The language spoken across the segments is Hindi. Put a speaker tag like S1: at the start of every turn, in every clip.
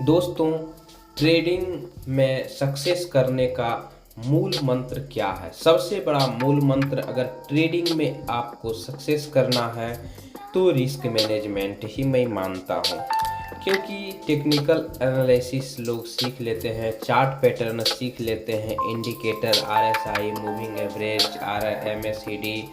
S1: दोस्तों, ट्रेडिंग में सक्सेस करने का मूल मंत्र क्या है? सबसे बड़ा मूल मंत्र अगर ट्रेडिंग में आपको सक्सेस करना है तो रिस्क मैनेजमेंट ही मैं मानता हूँ। क्योंकि टेक्निकल एनालिसिस लोग सीख लेते हैं, चार्ट पैटर्न सीख लेते हैं, indicator, RSI, moving average, MACD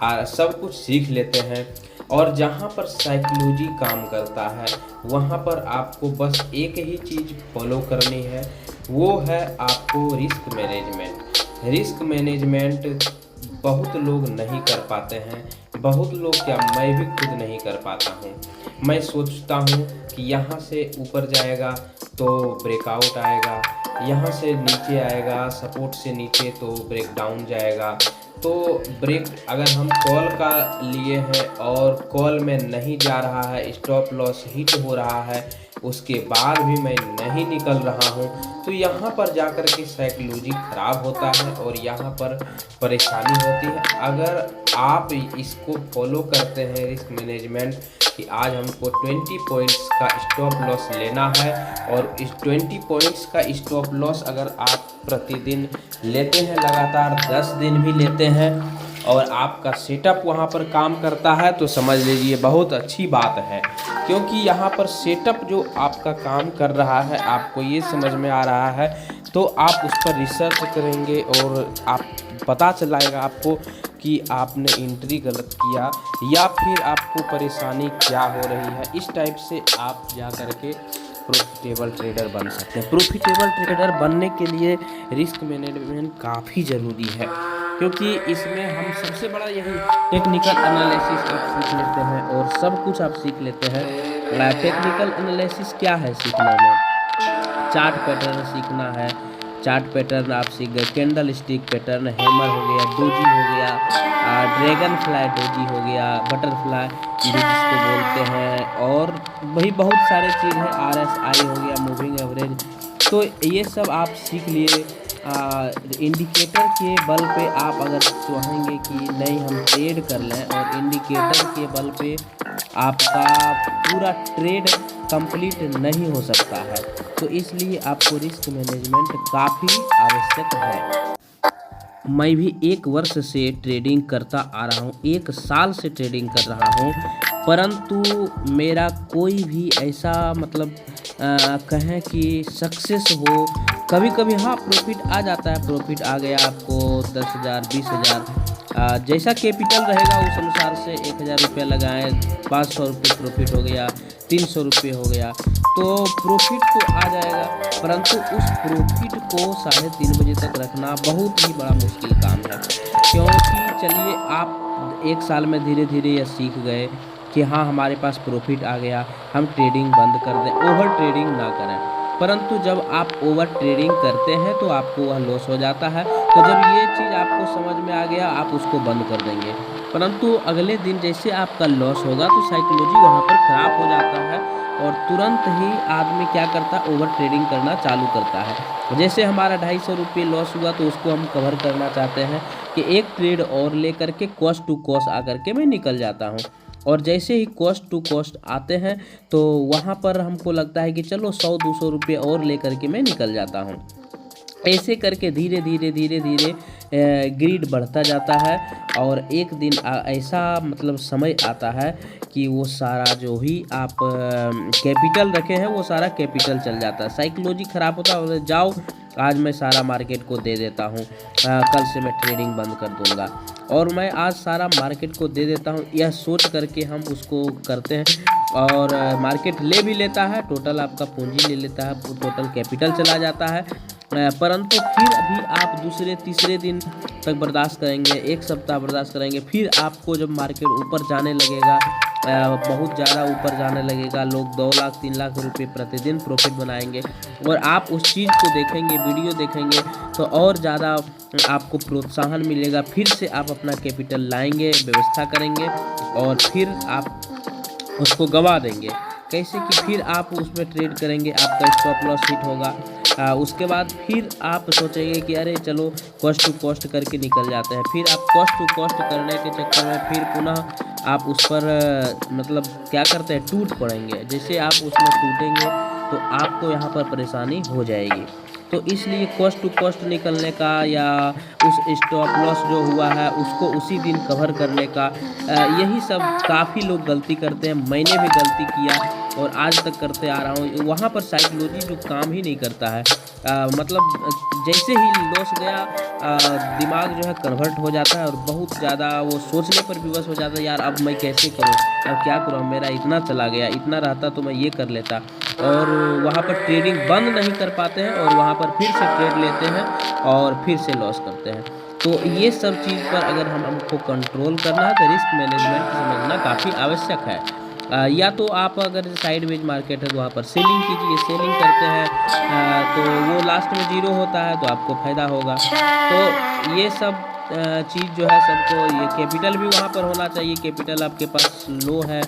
S1: सब कुछ सीख लेते हैं। और जहाँ पर साइकोलॉजी काम करता है वहाँ पर आपको बस एक ही चीज़ फॉलो करनी है, वो है आपको रिस्क मैनेजमेंट। रिस्क मैनेजमेंट बहुत लोग नहीं कर पाते हैं, बहुत लोग क्या, मैं भी खुद नहीं कर पाता हूँ। मैं सोचता हूँ कि यहाँ से ऊपर जाएगा तो ब्रेकआउट आएगा, यहाँ से नीचे आएगा, सपोर्ट से नीचे तो ब्रेक डाउन जाएगा। तो ब्रेक अगर हम कॉल का लिए हैं और कॉल में नहीं जा रहा है, स्टॉप लॉस हिट हो रहा है, उसके बाद भी मैं नहीं निकल रहा हूँ, तो यहाँ पर जाकर के साइकोलॉजी ख़राब होता है और यहाँ पर परेशानी होती है। अगर आप इसको फॉलो करते हैं रिस्क मैनेजमेंट कि आज हमको 20 पॉइंट्स का स्टॉप लॉस लेना है, और इस 20 पॉइंट्स का स्टॉप लॉस अगर आप प्रतिदिन लेते हैं, लगातार 10 दिन भी लेते हैं और आपका सेटअप वहाँ पर काम करता है, तो समझ लीजिए बहुत अच्छी बात है। क्योंकि यहाँ पर सेटअप जो आपका काम कर रहा है, आपको ये समझ में आ रहा है, तो आप उस पर रिसर्च करेंगे और आप पता चलाएगा आपको कि आपने एंट्री गलत किया या फिर आपको परेशानी क्या हो रही है। इस टाइप से आप जा कर के प्रॉफिटेबल ट्रेडर बन सकते हैं। प्रॉफिटेबल ट्रेडर बनने के लिए रिस्क मैनेजमेंट काफ़ी ज़रूरी है, क्योंकि इसमें हम सबसे बड़ा यही टेक्निकल एनालिसिस आप सीख लेते हैं और सब कुछ आप सीख लेते हैं। टेक्निकल एनालिसिस क्या है सीखने में? चार्ट पैटर्न सीखना है, चार्ट पैटर्न आप सीख गए, कैंडल स्टिक पैटर्न, हैमर हो गया, डोजी हो गया, ड्रैगन फ्लाई डोजी हो गया, बटरफ्लाई भी जिसको बोलते हैं, और वही बहुत सारे चीज़ हैं, आरएसआई हो गया, मूविंग एवरेज। तो ये सब आप सीख लिए। इंडिकेटर के बल पे आप अगर चाहेंगे कि नहीं हम ट्रेड कर लें, और इंडिकेटर के बल पे आपका पूरा ट्रेड कंप्लीट नहीं हो सकता है, तो इसलिए आपको रिस्क मैनेजमेंट काफ़ी आवश्यक है। मैं भी 1 वर्ष से ट्रेडिंग करता आ रहा हूँ, 1 साल से ट्रेडिंग कर रहा हूँ, परंतु मेरा कोई भी ऐसा मतलब कहें कि सक्सेस हो। कभी कभी हाँ प्रॉफिट आ जाता है, प्रॉफिट आ गया आपको 10,000 20,000, जैसा कैपिटल रहेगा उस अनुसार से 1,000 रुपये लगाएं, 500 रुपये प्रॉफिट हो गया, 300 रुपये हो गया, तो प्रॉफिट तो आ जाएगा। परंतु उस प्रॉफिट को 3:30 बजे तक रखना बहुत ही बड़ा मुश्किल काम है। क्योंकि चलिए आप 1 साल में धीरे धीरे यह सीख गए कि हाँ हमारे पास प्रॉफिट आ गया, हम ट्रेडिंग बंद कर दें, ओवर ट्रेडिंग ना करें। परंतु जब आप ओवर ट्रेडिंग करते हैं तो आपको वह लॉस हो जाता है। तो जब ये चीज़ आपको समझ में आ गया, आप उसको बंद कर देंगे, परंतु अगले दिन जैसे आपका लॉस होगा तो साइकोलॉजी वहाँ पर ख़राब हो जाता है और तुरंत ही आदमी क्या करता है, ओवर ट्रेडिंग करना चालू करता है। जैसे हमारा 250 रुपये लॉस हुआ तो उसको हम कवर करना चाहते हैं कि एक ट्रेड और ले करके कॉस्ट टू कॉस्ट आकर के मैं निकल जाता हूँ, और जैसे ही कॉस्ट टू कॉस्ट आते हैं तो वहाँ पर हमको लगता है कि चलो 100-200 रुपये और लेकर के मैं निकल जाता हूँ। ऐसे करके धीरे धीरे धीरे धीरे ग्रीड बढ़ता जाता है, और एक दिन ऐसा मतलब समय आता है कि वो सारा जो ही आप कैपिटल रखे हैं वो सारा कैपिटल चल जाता है। साइकोलॉजी ख़राब होता है, जाओ आज मैं सारा मार्केट को दे देता हूँ, कल से मैं ट्रेडिंग बंद कर दूँगा, और मैं आज सारा मार्केट को दे देता हूँ, यह सोच करके हम उसको करते हैं और मार्केट ले भी लेता है, टोटल आपका पूंजी ले लेता है, टोटल कैपिटल चला जाता है। परंतु फिर भी आप दूसरे तीसरे दिन तक बर्दाश्त करेंगे, 1 सप्ताह बर्दाश्त करेंगे, फिर आपको जब मार्केट ऊपर जाने लगेगा, बहुत ज़्यादा ऊपर जाने लगेगा, लोग 2 लाख 3 लाख रुपए प्रतिदिन प्रॉफिट बनाएंगे, और आप उस चीज़ को देखेंगे, वीडियो देखेंगे, तो और ज़्यादा आपको प्रोत्साहन मिलेगा, फिर से आप अपना कैपिटल लाएंगे, व्यवस्था करेंगे और फिर आप उसको गंवा देंगे। कैसे कि फिर आप उसमें ट्रेड करेंगे, आपका स्टॉप लॉस हिट होगा, उसके बाद फिर आप सोचेंगे कि अरे चलो कॉस्ट टू कॉस्ट करके निकल जाते हैं, फिर आप कॉस्ट टू कॉस्ट करने के चक्कर में फिर पुनः आप उस पर मतलब क्या करते हैं, टूट पड़ेंगे। जैसे आप उसमें टूटेंगे तो आपको यहाँ पर परेशानी हो जाएगी। तो इसलिए कॉस्ट टू कॉस्ट निकलने का या उस स्टॉप लॉस जो हुआ है उसको उसी दिन कवर करने का, यही सब काफ़ी लोग गलती करते हैं। मैंने भी गलती किया और आज तक करते आ रहा हूँ। वहाँ पर साइकोलॉजी जो काम ही नहीं करता है। मतलब जैसे ही लॉस गया, दिमाग जो है कन्वर्ट हो जाता है और बहुत ज़्यादा वो सोचने पर विवश हो जाता है, यार अब मैं कैसे करूँ, अब क्या करूँ, मेरा इतना चला गया, इतना रहता तो मैं ये कर लेता। और वहाँ पर ट्रेडिंग बंद नहीं कर पाते हैं और वहाँ पर फिर से ट्रेड लेते हैं और फिर से लॉस करते हैं। तो ये सब चीज़ पर अगर हमको कंट्रोल करना है तो रिस्क मैनेजमेंट समझना काफ़ी आवश्यक है। या तो आप अगर साइडवेज मार्केट है तो वहाँ पर सेलिंग कीजिए, सेलिंग करते हैं तो वो लास्ट में जीरो होता है तो आपको फ़ायदा होगा। तो ये सब चीज़ जो है सबको, ये कैपिटल भी वहाँ पर होना चाहिए। कैपिटल आपके पास लो है,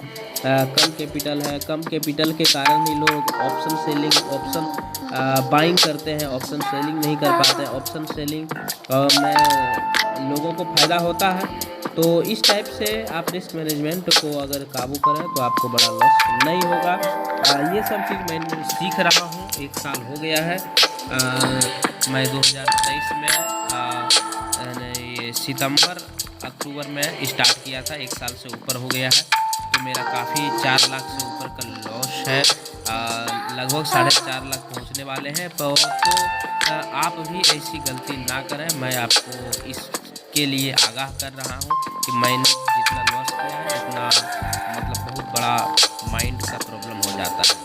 S1: कम कैपिटल है, कम कैपिटल के कारण ही लोग ऑप्शन सेलिंग, ऑप्शन बाइंग करते हैं, ऑप्शन सेलिंग नहीं कर पाते हैं। ऑप्शन सेलिंग में लोगों को फ़ायदा होता है। तो इस टाइप से आप रिस्क मैनेजमेंट को अगर काबू करें तो आपको बड़ा लॉस नहीं होगा। ये सब चीज़ मैं सीख रहा हूँ, 1 साल हो गया है। मैं 2023 में ये सितंबर अक्टूबर में स्टार्ट किया था, 1 साल से ऊपर हो गया है। तो मेरा काफ़ी 4 लाख से ऊपर का लॉस है, लगभग 4.5 लाख पहुँचने वाले हैं। तो आप भी ऐसी गलती ना करें। मैं आपको इसके लिए आगाह कर रहा हूँ कि मैंने जितना लॉस किया है उतना मतलब बहुत बड़ा माइंड का प्रॉब्लम हो जाता है।